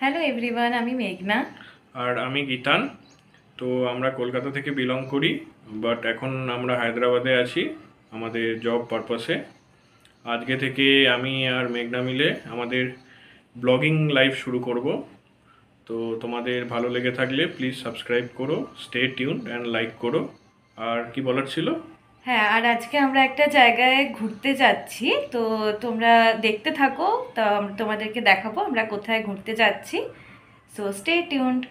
Hello everyone, আমি মেঘনা। আর আমি গীতান। তো আমরা কলকাতা থেকে বিলং করি, বাট এখন আমরা হায়দ্রাবাদে আছি আমাদের জব পারপাসে। আজকে থেকে আমি আর মেঘনা মিলে আমাদের ব্লগিং লাইভ শুরু করব। তো তোমাদের ভালো লেগে থাকলে প্লিজ সাবস্ক্রাইব করো, স্টে টিউন অ্যান্ড লাইক করো। আর কি বলার ছিল? হ্যাঁ, আর আজকে আমরা একটা জায়গায় ঘুরতে যাচ্ছি। তো তোমরা দেখতে থাকো। তো তোমাদেরকে দেখাবো আমরা কোথায় ঘুরতে যাচ্ছি। So stay tuned.